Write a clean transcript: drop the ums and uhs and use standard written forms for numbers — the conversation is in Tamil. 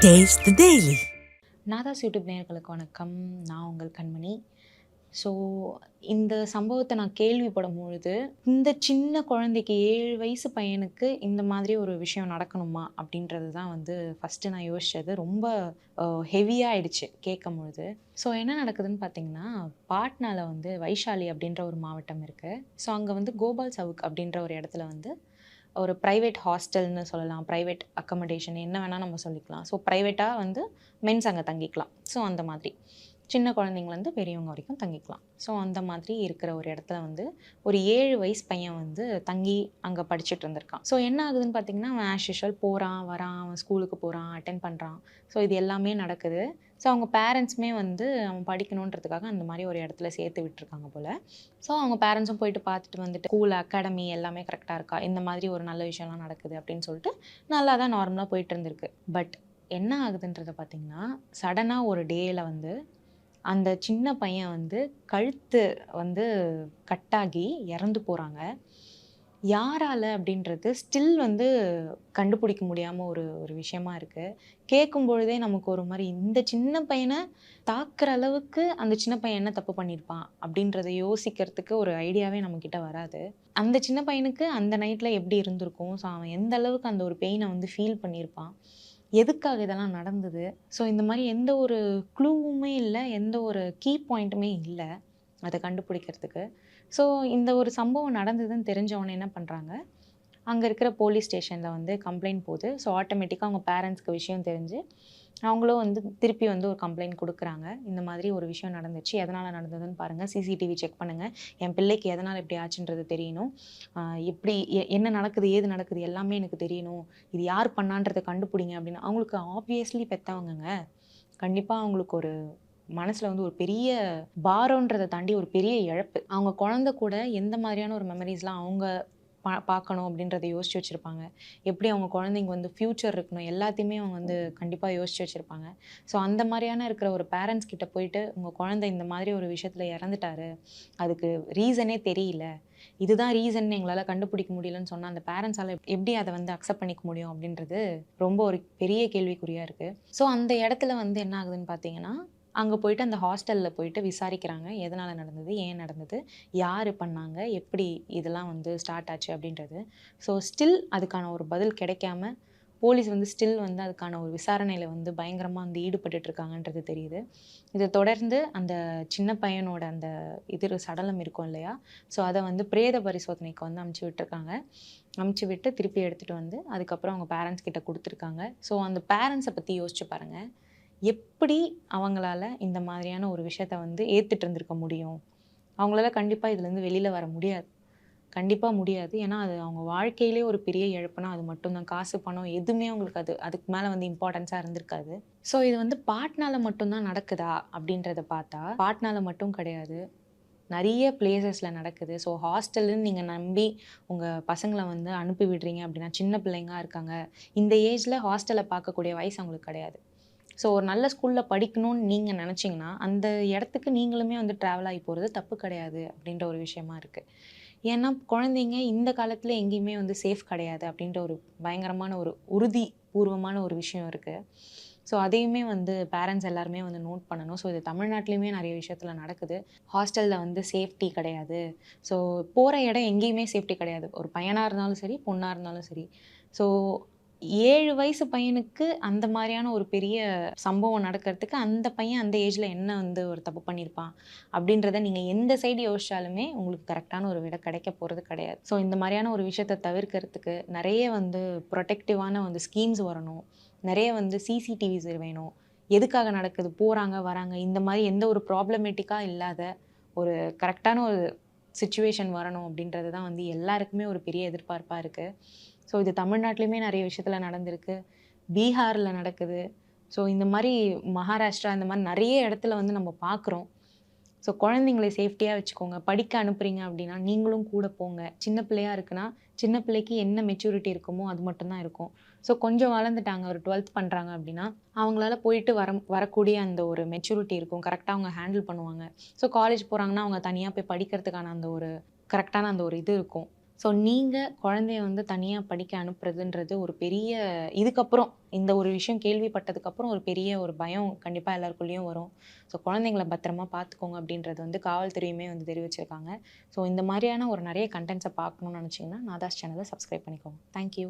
Taste the Daily. நாதாஸ் யூடியூப் நேயர்களுக்கு வணக்கம். நான் உங்கள் கண்மணி. ஸோ இந்த சம்பவத்தை நான் கேள்விப்படும் பொழுது, இந்த சின்ன குழந்தைக்கு 7 வயசு பையனுக்கு இந்த மாதிரி ஒரு விஷயம் நடக்கணுமா? அப்படின்றது தான் வந்து ஃபஸ்ட்டு நான் யோசிச்சது. ரொம்ப ஹெவியா ஆயிடுச்சு கேட்கும்பொழுது. ஸோ என்ன நடக்குதுன்னு பார்த்தீங்கன்னா, பாட்னால வந்து வைஷாலி அப்படின்ற ஒரு மாவட்டம் இருக்கு. ஸோ அங்க வந்து கோபால் சவுக் அப்படின்ற ஒரு இடத்துல வந்து ஒரு பிரைவேட் ஹாஸ்டல்னு சொல்லலாம். பிரைவேட் அக்கமடேஷன் என்ன வேணா நம்ம சொல்லிக்கலாம். ஸோ பிரைவேட்டா வந்து மென்ஸ் அங்க தங்கிக்கலாம். ஸோ அந்த மாதிரி. சின்ன குழந்தைங்கலேருந்து பெரியவங்க வரைக்கும் தங்கிக்கலாம். ஸோ அந்த மாதிரி இருக்கிற ஒரு இடத்துல வந்து ஒரு 7 வயசு பையன் வந்து தங்கி அங்க படிச்சுட்டு இருந்திருக்கான். ஸோ என்ன ஆகுதுன்னு பார்த்தீங்கன்னா, அவன் ஆஸ் யூசுவல் போறான், வரான், அவன் ஸ்கூலுக்கு போறான், அட்டெண்ட் பண்றான். ஸோ இது எல்லாமே நடக்குது. ஸோ அவங்க பேரண்ட்ஸுமே வந்து அவன் படிக்கணுன்றதுக்காக அந்த மாதிரி ஒரு இடத்துல சேர்த்து விட்டுருக்காங்க போல. ஸோ அவங்க பேரண்ட்ஸும் போயிட்டு பார்த்துட்டு வந்துட்டு ஸ்கூல், அகாடமி எல்லாமே கரெக்டாக இருக்கா? இந்த மாதிரி ஒரு நல்ல விஷயம்லாம் நடக்குது அப்படின்னு சொல்லிட்டு நல்லா தான் நார்மலாக போயிட்டு இருந்திருக்கு. பட் என்ன ஆகுதுன்றத பார்த்தீங்கன்னா, சடனா ஒரு டேல வந்து அந்த சின்ன பையன் வந்து கழுத்து வந்து கட்டாகி இறந்து போறாங்க. யாரால அப்படின்றது ஸ்டில் வந்து கண்டுபிடிக்க முடியாம ஒரு ஒரு விஷயமா இருக்கு. கேட்கும்பொழுதே நமக்கு ஒரு மாரி இந்த சின்ன பையன தாக்குற அளவுக்கு அந்த சின்ன பையன் என்ன தப்பு பண்ணியிருப்பான்? அப்படின்றத யோசிக்கிறதுக்கு ஒரு ஐடியாவே நம்மகிட்ட வராது. அந்த சின்ன பையனுக்கு அந்த நைட்ல எப்படி இருந்திருக்கும்? ஸோ அவன் எந்த அளவுக்கு அந்த ஒரு பெயின வந்து ஃபீல் பண்ணியிருப்பான்? எதுக்காக இதெல்லாம் நடந்தது? ஸோ இந்த மாரி எந்த ஒரு க்ளூவுமே இல்ல. எந்த ஒரு கீ பாயிண்ட்டுமே இல்ல. அத கண்டுபிடிக்கிறதுக்கு. ஸோ இந்த ஒரு சம்பவம் நடந்ததுன்னு தெரிஞ்ச உடனே என்ன பண்றாங்க, அங்க இருக்கிற போலீஸ் ஸ்டேஷன்ல வந்து கம்ப்ளைண்ட் போது. ஸோ ஆட்டோமேட்டிக்கா அவங்க பேரண்ட்ஸ்க்கு விஷயம் தெரிஞ்சு, அவங்களும் வந்து திருப்பி வந்து ஒரு கம்ப்ளைண்ட் குடுக்குறாங்க. இந்த மாதிரி ஒரு விஷயம் நடந்துச்சு. எதனால நடந்ததுன்னு பாருங்க. சிசிடிவி செக் பண்ணுங்க. என் பிள்ளைக்கு எதனால இப்படி ஆச்சுன்றது தெரியணும். அ எப்படி என்ன நடக்குது? ஏது நடக்குது? எல்லாமே எனக்கு தெரியணும். இது யார் பண்ணான்றத கண்டுபிடிங்க அப்படின்னு. அவங்களுக்கு ஆப்வியஸ்லி பெத்தவங்கங்க. கண்டிப்பா அவங்களுக்கு ஒரு மனசுல வந்து ஒரு பெரிய பாரம்ன்றத தாண்டி ஒரு பெரிய இழப்பு. அவங்க குழந்தை கூட எந்த மாதிரியான ஒரு மெமரீஸ்லாம் அவங்க பார்க்கணும் அப்படின்றத யோசிச்சு வச்சிருப்பாங்க. எப்படி அவங்க குழந்தைங்க வந்து ஃப்யூச்சர் இருக்கணும் எல்லாத்தையுமே அவங்க வந்து கண்டிப்பா யோசிச்சு வச்சிருப்பாங்க. ஸோ அந்த மாரியான இருக்கிற ஒரு பேரண்ட்ஸ் கிட்ட போயிட்டு, உங்க குழந்தை இந்த மாதிரி ஒரு விஷயத்துல இறந்துட்டாரு. அதுக்கு ரீசனே தெரியல. இதுதான் ரீசன்னு எங்களால கண்டுபிடிக்க முடியலன்னு சொன்னா, அந்த பேரண்ட்ஸால எப்படி அத வந்து அக்செப்ட் பண்ணிக்க முடியும் அப்படின்றது ரொம்ப ஒரு பெரிய கேள்விக்குறியா இருக்கு. ஸோ அந்த இடத்துல வந்து என்ன ஆகுதுன்னு பார்த்தீங்கன்னா, அங்க போயிட்டு அந்த ஹாஸ்டல்ல போயிட்டு விசாரிக்கிறாங்க. எதனால நடந்தது? ஏன் நடந்தது? யாரு பண்ணாங்க? எப்படி இதெல்லாம் வந்து ஸ்டார்ட் ஆச்சு அப்படின்றது. ஸோ ஸ்டில் அதுக்கான ஒரு பதில் கிடைக்காம, போலீஸ் வந்து ஸ்டில் வந்து அதுக்கான ஒரு விசாரணையில வந்து பயங்கரமா வந்து ஈடுபட்டுட்டு இருக்காங்கன்றது தெரியுது. இத தொடர்ந்து அந்த சின்ன பையனோட அந்த சடலம் இருக்கும் இல்லையா? ஸோ அத வந்து பிரேத பரிசோதனைக்கு வந்து அனுப்பிச்சு விட்டுருக்காங்க. அனுப்பிச்சு விட்டு திருப்பி எடுத்துட்டு வந்து, அதுக்கப்புறம் அவங்க பேரண்ட்ஸ் கிட்ட குடுத்துருக்காங்க. ஸோ அந்த பேரண்ட்ஸ பத்தி யோசிச்சு பாருங்க. எப்படி அவங்களால இந்த மாதிரியான ஒரு விஷயத்த வந்து ஏத்துட்டு இருந்திருக்க முடியும்? அவங்களால கண்டிப்பா இதுலருந்து வெளில வர முடியாது. கண்டிப்பா முடியாது. ஏன்னா, அது அவங்க வாழ்க்கையிலே ஒரு பெரிய இழப்புனா அது மட்டும் தான். காசு, பணம் எதுவுமே அவங்களுக்கு அதுக்கு மேல வந்து இம்பார்ட்டன்ஸா இருந்திருக்காது. ஸோ இது வந்து பாட்னால மட்டும் தான் நடக்குதா? அப்படின்றத பார்த்தா, பாட்னால மட்டும் கிடையாது. நெறைய பிளேஸஸ்ல நடக்குது. ஸோ ஹாஸ்டல்லுன்னு நீங்க நம்பி உங்க பசங்கள வந்து அனுப்பி விடுறீங்க அப்படின்னா, சின்ன பிள்ளைங்களா இருக்காங்க. இந்த ஏஜ்ல ஹாஸ்டல பார்க்கக்கூடிய வயசு அவங்களுக்கு கிடையாது. ஸோ ஒரு நல்ல ஸ்கூல்ல படிக்கணும்னு நீங்க நெனச்சீங்கன்னா, அந்த இடத்துக்கு நீங்களுமே வந்து ட்ராவல் ஆகி போறது தப்பு கிடையாது அப்படின்ற ஒரு விஷயமா இருக்கு. ஏன்னா, குழந்தைங்க இந்த காலத்துல எங்கேயுமே வந்து சேஃப் கிடையாது அப்படின்ற ஒரு பயங்கரமான ஒரு உறுதி பூர்வமான ஒரு விஷயம் இருக்கு. ஸோ அதையுமே வந்து பேரண்ட்ஸ் எல்லாருமே வந்து நோட் பண்ணணும். ஸோ இது தமிழ்நாட்டிலயுமே நெறைய விஷயத்துல நடக்குது. ஹாஸ்டல்ல வந்து சேஃப்டி கிடையாது. ஸோ போற இடம் எங்கேயுமே சேஃப்டி கிடையாது. ஒரு பையனா இருந்தாலும் சரி, பொண்ணா இருந்தாலும் சரி. ஸோ 7 வயசு பையனுக்கு அந்த மாரியான ஒரு பெரிய சம்பவம் நடக்கிறதுக்கு, அந்த பையன் அந்த ஏஜ்ல என்ன வந்து ஒரு தப்பு பண்ணியிருப்பான்? அப்படின்றத நீங்க எந்த சைடு யோசிச்சாலுமே உங்களுக்கு கரெக்ட்டான ஒரு விடை கிடைக்க போறது கிடையாது. ஸோ இந்த மாரியான ஒரு விஷயத்த தவிர்க்கிறதுக்கு நெறைய வந்து புரொடெக்டிவான வந்து ஸ்கீம்ஸ் வரணும். நெறைய வந்து சிசிடிவிஸ் வேணும். எதுக்காக நடக்குது? போறாங்க, வராங்க. இந்த மாரி எந்த ஒரு ப்ராப்ளமேட்டிக்கா இல்லாத ஒரு கரெக்ட்டான ஒரு சிச்சுவேஷன் வரணும் அப்படின்றது தான் வந்து எல்லாருக்குமே ஒரு பெரிய எதிர்பார்ப்பா இருக்கு. ஸோ இது தமிழ்நாட்டிலயுமே நெறைய விஷயத்துல நடந்திருக்கு. பீகார்ல நடக்குது. ஸோ இந்த மாரி மகாராஷ்டிரா இந்த மாரி நெறைய இடத்துல வந்து நம்ம பார்க்குறோம். ஸோ குழந்தைங்கள சேஃப்டியா வச்சுக்கோங்க. படிக்க அனுப்புறீங்க அப்படின்னா, நீங்களும் கூட போங்க. சின்ன பிள்ளையா இருக்குன்னா, சின்ன பிள்ளைக்கு என்ன மெச்சூரிட்டி இருக்குமோ, அது மட்டும் தான் இருக்கும். ஸோ கொஞ்சம் வளர்ந்துட்டாங்க, ஒரு 12த் பண்றாங்க அப்படின்னா, அவங்களால போயிட்டு வரக்கூடிய அந்த ஒரு மெச்சூரிட்டி இருக்கும். கரெக்ட்டா அவங்க ஹேண்டில் பண்ணுவாங்க. ஸோ காலேஜ் போறாங்கன்னா, அவங்க தனியா போய் படிக்கிறதுக்கான அந்த ஒரு கரெக்ட்டான அந்த ஒரு இது இருக்கும். ஸோ நீங்க குழந்தைய வந்து தனியா படிக்க அனுப்புறதுன்றது ஒரு பெரிய இதுக்கப்புறம் இந்த ஒரு விஷயம் கேள்விப்பட்டதுக்கப்புறம் ஒரு பெரிய ஒரு பயம் கண்டிப்பா எல்லாருக்குள்ளேயும் வரும். ஸோ குழந்தைங்கள பத்திரமா பார்த்துக்கோங்க அப்படின்றது வந்து காவல்துறையுமே வந்து தெரிவிச்சிருக்காங்க. ஸோ இந்த மாதிரியான ஒரு நிறைய கன்டென்ட்ஸ பார்க்கணும்னு நினைச்சீங்கன்னா, நாதாஸ் சேனல சப்ஸ்கிரைப் பண்ணிக்கோங்க. Thank you.